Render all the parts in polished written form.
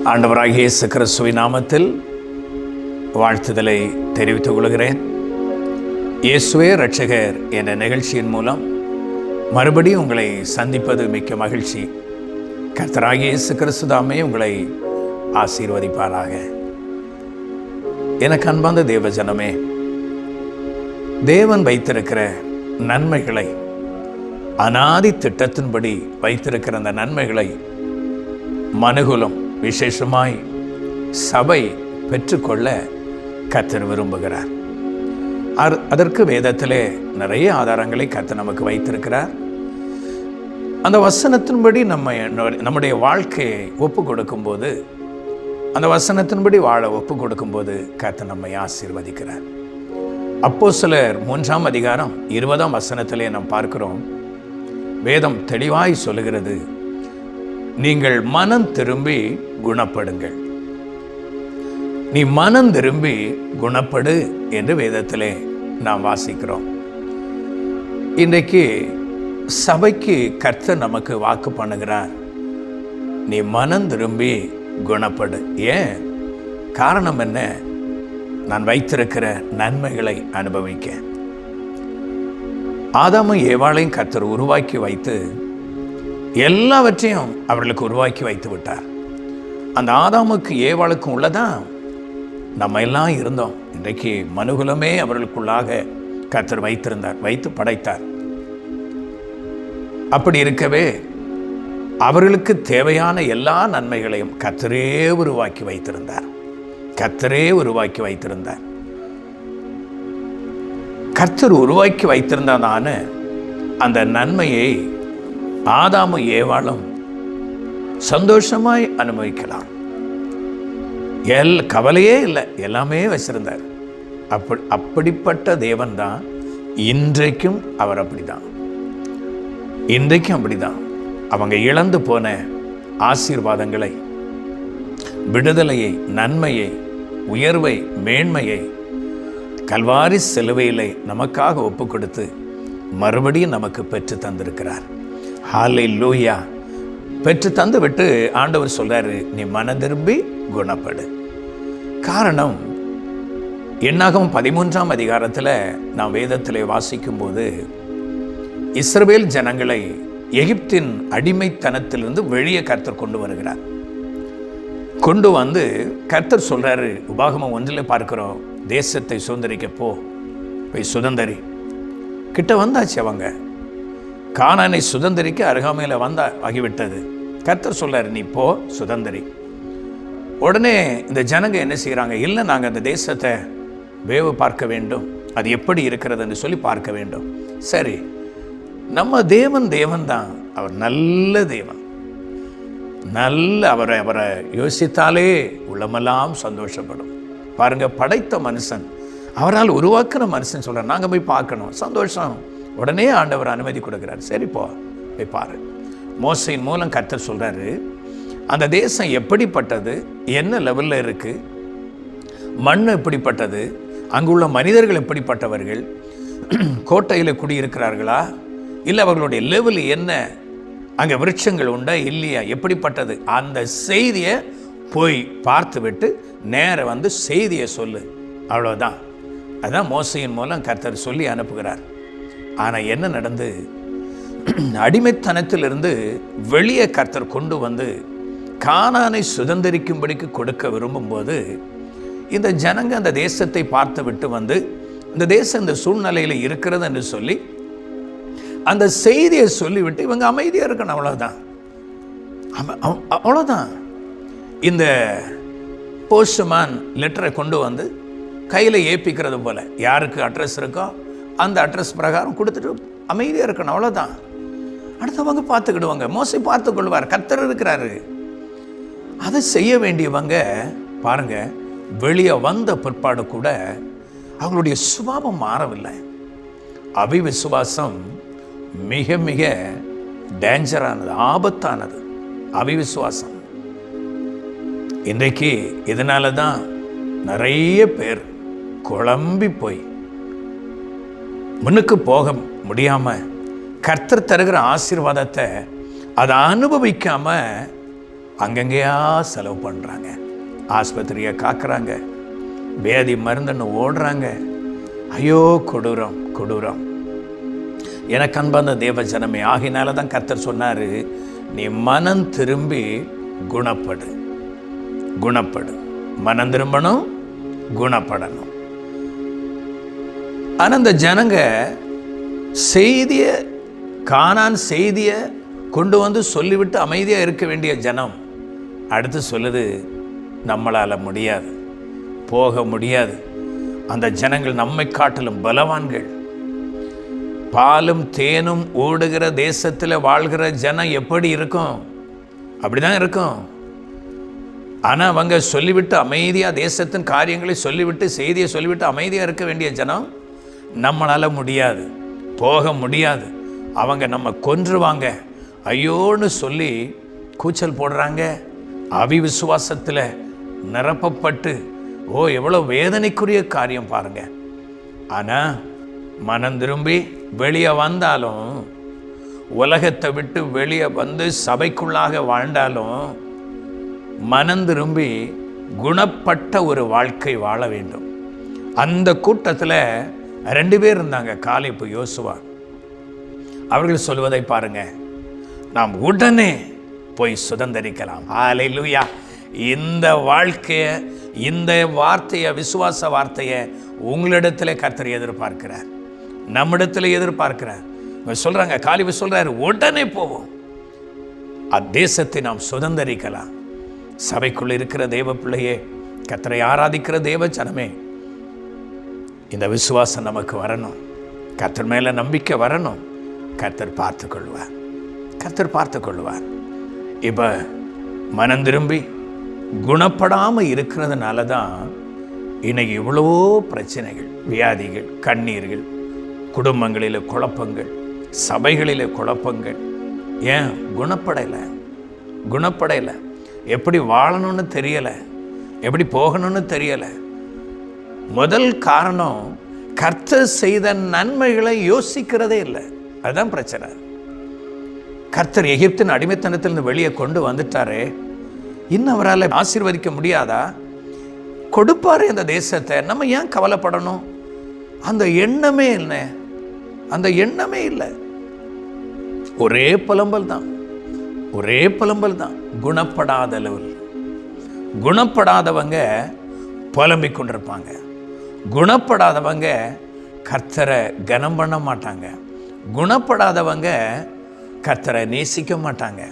ஆண்டவராகிய இயேசு கிறிஸ்துவின் நாமத்தில் வாழ்த்துதலை தெரிவித்துக் கொள்கிறேன். இயேசுவே இரட்சகர் என்ற நிகழ்ச்சியின் மூலம் மறுபடியும் உங்களை சந்திப்பது மிக்க மகிழ்ச்சி. கர்த்தராகிய இயேசு கிறிஸ்து தாமே உங்களை ஆசீர்வதிப்பாராக. எனக்கு அன்பார்ந்த தேவஜனமே, தேவன் வைத்திருக்கிற நன்மைகளை, அநாதி திட்டத்தின்படி வைத்திருக்கிற அந்த நன்மைகளை மனுகுலம் விசேஷமாய் சபை பெற்றுக்கொள்ள கர்த்தர் விரும்புகிறார். அதற்கு வேதத்திலே நிறைய ஆதாரங்களை கர்த்தர் நமக்கு வைத்திருக்கிறார். அந்த வசனத்தின்படி நம்முடைய வாழ்க்கையை ஒப்பு கொடுக்கும்போது, அந்த வசனத்தின்படி வாழ ஒப்பு கொடுக்கும்போது கர்த்தர் நம்மை ஆசீர்வதிக்கிறார். அப்போஸ்தலர் 3ஆம் அதிகாரம் 20ஆம் வசனத்திலே நாம் பார்க்கிறோம். வேதம் தெளிவாய் சொல்லுகிறது, நீங்கள் மனம் திரும்பி குணப்படுங்கள். நீ மனம் திரும்பி குணப்படு என்று வேதத்திலே நாம் வாசிக்கிறோம். இன்றைக்கு சபைக்கு கர்த்தர் நமக்கு வாக்கு பண்ணுகிறார், நீ மனம் திரும்பி குணப்படு. ஏன்? காரணம் என்ன? நான் வைத்திருக்கிற நன்மைகளை அனுபவிக்க. ஆதாமும் ஏவாளையும் கர்த்தர் உருவாக்கி வைத்து எல்லாவற்றையும் அவர்களுக்கு உருவாக்கி வைத்து விட்டார். அந்த ஆதாமுக்கு ஏவாளுக்கும் உள்ளதான் நம்ம எல்லாம் இருந்தோம். இன்றைக்கு மனுகுலமே அவர்களுக்குள்ளாக கர்த்தர் வைத்து படைத்தார். அப்படி இருக்கவே அவர்களுக்கு தேவையான எல்லா நன்மைகளையும் கர்த்தரே உருவாக்கி வைத்திருந்தார். கர்த்தர் உருவாக்கி வைத்திருந்ததான அந்த நன்மையை ஆதாமும் ஏவாளும் சந்தோஷமாய் அனுபவிக்கலாம். கவலையே இல்லை, எல்லாமே வச்சிருந்தார். அப்படிப்பட்ட தேவன் தான் இன்றைக்கும் அவர் அப்படிதான். அவங்க இழந்து போன ஆசீர்வாதங்களை, விடுதலையை, நன்மையை, உயர்வை, மேன்மையை கல்வாரி சிலுவையிலே நமக்காக ஒப்பு கொடுத்து மறுபடியும் நமக்கு பெற்று தந்திருக்கிறார். ஹல்லேலூயா. பெற்று தந்து விட்டு ஆண்டவர் சொல்றாரு, நீ மனம் திரும்பி குணப்படு. காரணம், என்னாகும் 13ஆம் அதிகாரத்தில் நாம் வேதத்தில் வாசிக்கும் போது, இஸ்ரவேல் ஜனங்களை எகிப்தின் அடிமைத்தனத்திலிருந்து வெளியே கர்த்தர் கொண்டு வருகிறார். கொண்டு வந்து கர்த்தர் சொல்றாரு, உபாகமம் 1 பார்க்கிறோம், தேசத்தை சுதந்திரிக்க போய் சுதந்திரி. கிட்ட வந்தாச்சு. அவங்க கானானை சுதந்திரிக்க அருகாமையில் ஆகிவிட்டது. கர்த்தர் சொல்றாரு, நீ போ சுதந்திரி. உடனே இந்த ஜனங்க என்ன செய்யறாங்க? இல்லை, நாங்கள் அந்த தேசத்தை வேவு பார்க்க வேண்டும், அது எப்படி இருக்கிறதுன்னு சொல்லி பார்க்க வேண்டும். சரி, நம்ம தேவன் தான். அவர் நல்ல தேவன். அவரை யோசித்தாலே உள்ளமெல்லாம் சந்தோஷப்படும். பாருங்க, படைத்த மனுஷன், அவரால் உருவாக்குற மனுஷன் சொல்ற, நாங்க போய் பார்க்கணும், சந்தோஷம். உடனே ஆண்டவர் அனுமதி கொடுக்கிறார். சரி, போய் பாரு. மோசையின் மூலம் கர்த்தர் சொல்றாரு, அந்த தேசம் எப்படிப்பட்டது, என்ன லெவல்ல இருக்கு, மண் எப்படிப்பட்டது, அங்குள்ள மனிதர்கள் எப்படிப்பட்டவர்கள், கோட்டையில் குடியிருக்கிறார்களா, இல்லை அவர்களுடைய லெவல் என்ன, அங்கே விருட்சங்கள் உண்டா இல்லையா, எப்படிப்பட்டது, அந்த செய்தியை போய் பார்த்து விட்டு நேர வந்து செய்தியை சொல்லு. அவ்வளோதான். அதுதான் மோசையின் மூலம் கர்த்தர் சொல்லி அனுப்புகிறார். ஆனால் என்ன நடந்து, அடிமைத்தனத்திலிருந்து வெளியே கர்த்தர் கொண்டு வந்து கானானை சுதந்திரிக்கும்படிக்கு கொடுக்க விரும்பும்போது, இந்த ஜனங்க அந்த தேசத்தை பார்த்து விட்டு வந்து, இந்த தேசம் இந்த சூழ்நிலையில் இருக்கிறது என்று சொல்லி அந்த செய்தியை சொல்லிவிட்டு இவங்க அமைதியாக இருக்கணும். அவ்வளோதான். இந்த போஸ்ட்மேன் லெட்டரை கொண்டு வந்து கையில் ஏற்பிக்கிறது போல, யாருக்கு அட்ரஸ் இருக்கோ அந்த அட்ரஸ் பிரகாரம் கொடுத்துட்டு அமைதியாக இருக்கணும். அவ்வளோதான். அடுத்தவங்க பார்த்துக்கிடுவாங்க. மோசை பார்த்து கொள்வார். கர்த்தர் இருக்கிறாரு. அதை செய்ய வேண்டியவங்க பாருங்க, வெளியே வந்த பிற்பாடு கூட அவங்களுடைய சுபாவம் மாறவில்லை. அவிவிசுவாசம் மிக மிக டேஞ்சரானது, ஆபத்தானது அவிவிசுவாசம். இன்றைக்கு இதனால தான் நிறைய பேர் குழம்பி போய் முன்னுக்கு போக முடியாமல் கர்த்தர் தருகிற ஆசீர்வாதத்தை அதை அனுபவிக்காமல் அங்கங்கேயா செலவு பண்ணுறாங்க, ஆஸ்பத்திரியை காக்குறாங்க, வேதி மருந்துன்னு ஓடுறாங்க. ஐயோ கொடூரம் கொடூரம். எனக்கு அன்பான தேவ ஜனமே, ஆகினால தான் கர்த்தர் சொன்னார், நீ மனம் திரும்பி குணப்படு. குணப்படு, மனம் திரும்பணும், குணப்படணும். ஆனால் இந்த ஜனங்க செய்தியை, கானான் செய்தியை கொண்டு வந்து சொல்லிவிட்டு அமைதியாக இருக்க வேண்டிய ஜனம் அடுத்து சொல்லுது, நம்மளால் முடியாது, போக முடியாது. அந்த ஜனங்கள் நம்மை காட்டிலும் பலவான்கள். பாலும் தேனும் ஓடுகிற தேசத்தில் வாழ்கிற ஜனம் எப்படி இருக்கும்? அப்படிதான் இருக்கும். ஆனால் அவங்க சொல்லிவிட்டு அமைதியாக தேசத்தின் காரியங்களை சொல்லிவிட்டு, செய்தியை சொல்லிவிட்டு அமைதியாக இருக்க வேண்டிய ஜனம் நம்மளால் முடியாது, போக முடியாது, அவங்க நம்ம கொன்றுவாங்க, ஐயோன்னு சொல்லி கூச்சல் போடுறாங்க. அவிவிசுவாசத்தில் நிரப்பப்பட்டு, எவ்வளோ வேதனைக்குரிய காரியம் பாருங்க. ஆனால் மனம் திரும்பி வெளியே வந்தாலும், உலகத்தை விட்டு வெளியே வந்து சபைக்குள்ளாக வாழ்ந்தாலும், மனம் திரும்பி குணப்பட்ட ஒரு வாழ்க்கை வாழ வேண்டும். அந்த கூட்டத்தில் 2 பேர் இருந்தாங்க, காலேப், யோசுவா. அவர்கள் சொல்வதை பாருங்க, நாம் உடனே போய் சுதந்தரிக்கலாம். ஹல்லேலூயா. இந்த வாழ்க்கையை, இந்த வார்த்தையை, விசுவாச வார்த்தையை உங்களிடத்தில் கர்த்தர் எதிர்பார்க்கிறார், நம்மிடத்தில் எதிர்பார்க்கிறார். சொல்றாங்க, காலேப் சொல்றாரு, உடனே போவோம், அத்தேசத்தை நாம் சுதந்தரிக்கலாம். சபைக்குள்ள இருக்கிற தேவ பிள்ளையே, கர்த்தரை ஆராதிக்கிற தேவ ஜனமே, இந்த விசுவாசம் நமக்கு வரணும், கர்த்தர் மேல நம்பிக்கை வரணும். கர்த்தர் பார்த்து கொள்வார், கர்த்தர் பார்த்து கொள்வார். இப்போ மனம் திரும்பி குணப்படாமல் இருக்கிறதுனால தான் இன்னைக்கு இவ்வளவோ பிரச்சனைகள், வியாதிகள், கண்ணீர்கள், குடும்பங்களில் குழப்பங்கள், சபைகளில் குழப்பங்கள். ஏன்? குணப்படையலை, குணப்படையலை. எப்படி வாழணும்னு தெரியலை, எப்படி போகணும்னு தெரியலை. முதல் காரணம், கர்த்தர் செய்த நன்மைகளை யோசிக்கிறதே இல்லை. அதுதான் பிரச்சனை. கர்த்தர் எகிப்தின் அடிமைத்தனத்திலிருந்து வெளியே கொண்டு வந்துட்டாரே, இன்னும் அவரால் ஆசீர்வதிக்க முடியாதா? கொடுப்பாரு இந்த தேசத்தை, நம்ம ஏன் கவலைப்படணும்? அந்த எண்ணமே இல்லை, அந்த எண்ணமே இல்லை. ஒரே புலம்பல் தான், ஒரே புலம்பல் தான். குணப்படாத அளவில், குணப்படாதவங்க புலம்பிக் கொண்டிருப்பாங்க. குணப்படாதவங்க கர்த்தரை கனம் பண்ண மாட்டாங்க. குணப்படாதவங்க கர்த்தரை நேசிக்க மாட்டாங்க.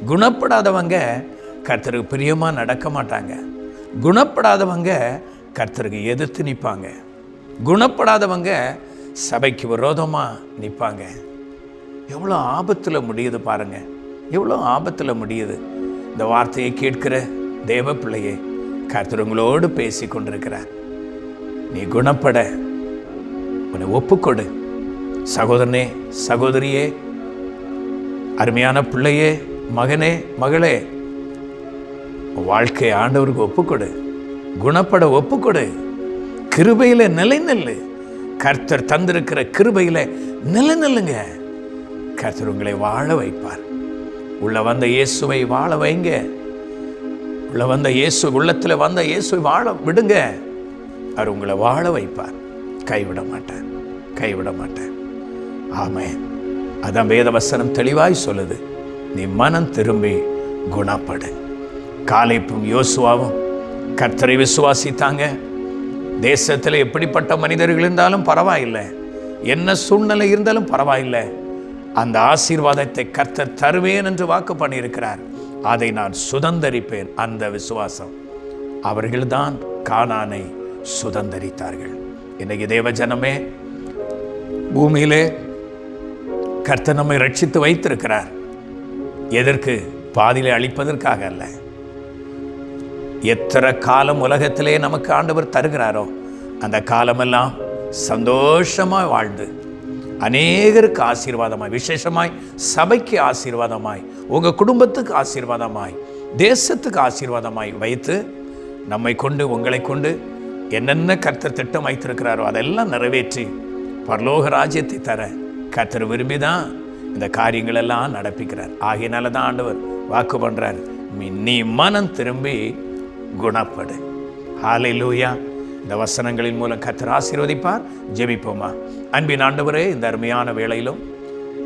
குணப்படாதவங்க கர்த்தருக்கு பிரியமாக நடக்க மாட்டாங்க. குணப்படாதவங்க கர்த்தருக்கு எதிர்த்து நிற்பாங்க. குணப்படாதவங்க சபைக்கு விரோதமாக நிற்பாங்க. எவ்வளோ ஆபத்தில் முடியுது பாருங்க, எவ்வளோ ஆபத்தில் முடியுது. இந்த வார்த்தையை கேட்கிற தேவ பிள்ளையே, கர்த்தர் உங்களோடு பேசி கொண்டிருக்கிறார். நீ குணப்பட உன்னை ஒப்புக்கொடு. சகோதரனே, சகோதரியே, அருமையான பிள்ளையே, மகனே, மகளே, வாழ்க்கை ஆண்டவருக்கு ஒப்புக்கொடு, குணப்பட ஒப்புக்கொடு. கிருபையில நிலை நெல்லு. கர்த்தர் தந்திருக்கிற கிருபையில நிலை நெல்லுங்க. கர்த்தர் உங்களை வாழ வைப்பார். உள்ள வந்த இயேசுவை வாழ வைங்க. உள்ள வந்த இயேசு, உள்ளத்தில் வந்த இயேசுவை வாழ விடுங்க. அவர் உங்களை வாழ வைப்பார். கைவிட மாட்டார், கைவிட மாட்டார். ஆமென். அதான் வேதவசனம் தெளிவாய் சொல்லுது, நீ மனம் திரும்பி குணப்படு. காலேப்பும் யோசுவாவும் கர்த்தரை விசுவாசித்தாங்க. தேசத்தில் எப்படிப்பட்ட மனிதர்கள் இருந்தாலும் பரவாயில்லை, என்ன சூழ்நிலை இருந்தாலும் பரவாயில்லை, அந்த ஆசீர்வாதத்தை கர்த்தர் தருவேன் என்று வாக்கு பண்ணியிருக்கிறார். அதை நான் சுதந்தரிப்பேன். அந்த விசுவாசம், அவர்கள்தான் கானானை சுதந்தரித்தார்கள். இன்னைக்கு தேவ ஜனமே, பூமியிலே கர்த்தர் நம்மை ரட்சித்து வைத்திருக்கிறார். எதற்கு? பாதியிலே அழிப்பதற்காக அல்ல. எத்தனை காலம் உலகத்திலே நமக்கு ஆண்டவர் தருகிறாரோ அந்த காலமெல்லாம் சந்தோஷமாய் வாழ்ந்து அநேகருக்கு ஆசீர்வாதமாய், விசேஷமாய் சபைக்கு ஆசீர்வாதமாய், உங்கள் குடும்பத்துக்கு ஆசீர்வாதமாய், தேசத்துக்கு ஆசீர்வாதமாய் வைத்து நம்மை கொண்டு, உங்களை கொண்டு என்னென்ன கர்த்தர் திட்டம் வைத்திருக்கிறாரோ அதெல்லாம் நிறைவேற்றி பரலோக ராஜ்யத்தை தர கர்த்தர் விரும்பிதான் இந்த காரியங்கள் எல்லாம் நடப்பிக்கிறார். ஆகையினால தான் ஆண்டவர் வாக்கு பண்றார், நீ மனம் திரும்பி குணப்படு. ஹல்லேலூயா. இந்த வசனங்களின் மூலம் கர்த்தர் ஆசீர்வதிப்பார். ஜெபிப்போமா. அன்பின் ஆண்டவரே, இந்த அருமையான வேளையிலும்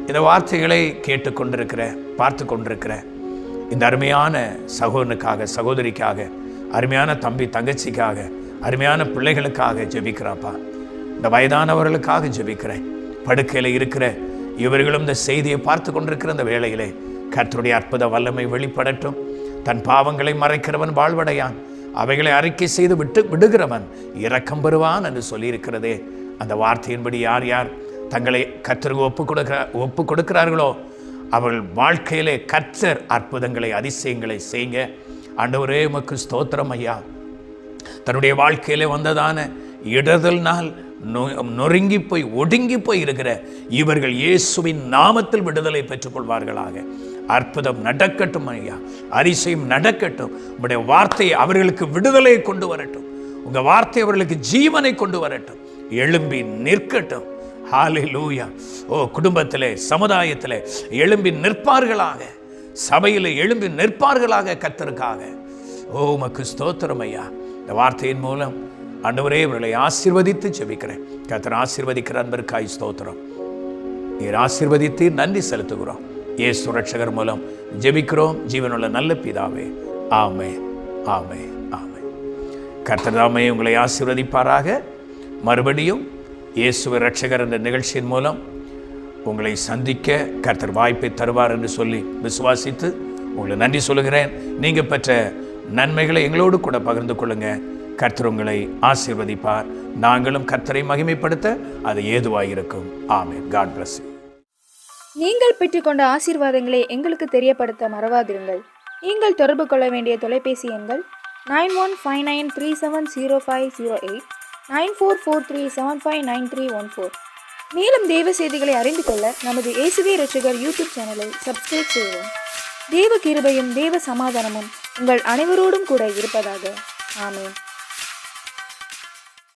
இந்த வார்த்தைகளை கேட்டுக்கொண்டிருக்கிற, பார்த்து கொண்டிருக்கிற இந்த அருமையான சகோதரனுக்காக, சகோதரிக்காக, அருமையான தம்பி தங்கச்சிக்காக, அருமையான பிள்ளைகளுக்காக ஜெபிக்கிறாப்பா. இந்த வயதானவர்களுக்காக ஜெபிக்கிறேன். படுக்கையில் இருக்கிற இவர்களும் இந்த செய்தியை பார்த்து கொண்டிருக்கிற இந்த வேளையிலே கர்த்தருடைய அற்புத வல்லமை வெளிப்படட்டும். தன் பாவங்களை மறைக்கிறவன் வாழ்வடையான், அவைகளை அறிக்கை செய்து விடுகிறவன் இரக்கம் பெறுவான் என்று சொல்லியிருக்கிறதே. அந்த வார்த்தையின்படி யார் யார் தங்களை கர்த்தருக்கு ஒப்பு கொடுக்கிறார்களோ அவர்கள் வாழ்க்கையிலே கர்த்தர் அற்புதங்களை, அதிசயங்களை செய்யுங்க. ஆண்டவரே, உமக்கு ஸ்தோத்திரம் ஐயா. தன்னுடைய வாழ்க்கையிலே வந்ததான இடதல்னால் நொறுங்கி போய் ஒடுங்கி போய் இருக்கிற இவர்கள் இயேசுவின் நாமத்தில் விடுதலை பெற்றுக்கொள்வார்களாக. அற்புதம் நடக்கட்டும் ஐயா, அதிசயம் நடக்கட்டும். உங்களுடைய வார்த்தை அவர்களுக்கு விடுதலையை கொண்டு வரட்டும். உங்க வார்த்தை அவர்களுக்கு ஜீவனை கொண்டு வரட்டும். எழும்பி நிற்கட்டும். ஹல்லேலூயா. குடும்பத்திலே, சமுதாயத்திலே எழும்பி நிற்பார்களாக, சபையில் எழும்பி நிற்பார்களாக கர்த்தருக்காக. உமக்கு ஸ்தோத்திரம் ஐயா. இந்த வார்த்தையின் மூலம் ஆண்டவரே இவர்களை ஆசீர்வதித்து ஜெபிக்கிறேன். கர்த்தர் ஆசீர்வதிக்கிற அன்பிற்காய் ஸ்தோத்திரம். நீர் ஆசீர்வதித்து நன்றி செலுத்துகிறோம். இயேசு ரட்சகர் மூலம் ஜெபிக்கிறோம் ஜீவனுள்ள நல்ல பிதாவே. ஆமென், ஆமென், ஆமென். கர்த்தர் தாமே உங்களை ஆசீர்வதிப்பாராக. மறுபடியும் இயேசுவை ரட்சகர் என்ற நிகழ்ச்சியின் மூலம் உங்களை சந்திக்க கர்த்தர் வாய்ப்பை தருவார் என்று சொல்லி விசுவாசித்து உங்களை நன்றி சொல்லுகிறேன். நீங்கள் பெற்ற நன்மைகளை எங்களோடு கூட பகிர்ந்து கொள்ளுங்க. கர்த்தர் உங்களை ஆசீர்வதிப்பார். நாங்களும் கர்த்தரை மகிமைப்படுத்த அது ஏதுவாயிருக்கும். ஆமென். God bless you. நீங்கள் பெற்றுக்கொண்ட ஆசீர்வாதங்களை எங்களுக்கு தெரியப்படுத்த மறவாதிருங்கள். நீங்கள் தொடர்பு கொள்ள வேண்டிய தொலைபேசி எண்கள் 9159370508, 9443759314. மேலும் தேவ செய்திகளை அறிந்து கொள்ள நமது இயேசுவே ரட்சகர் யூடியூப் சேனலை சப்ஸ்கிரைப் செய்யவும். தேவ கிருபையும் தேவ சமாதானமும் உங்கள் அனைவரோடும் கூட இருப்பதாக. ஆமென்.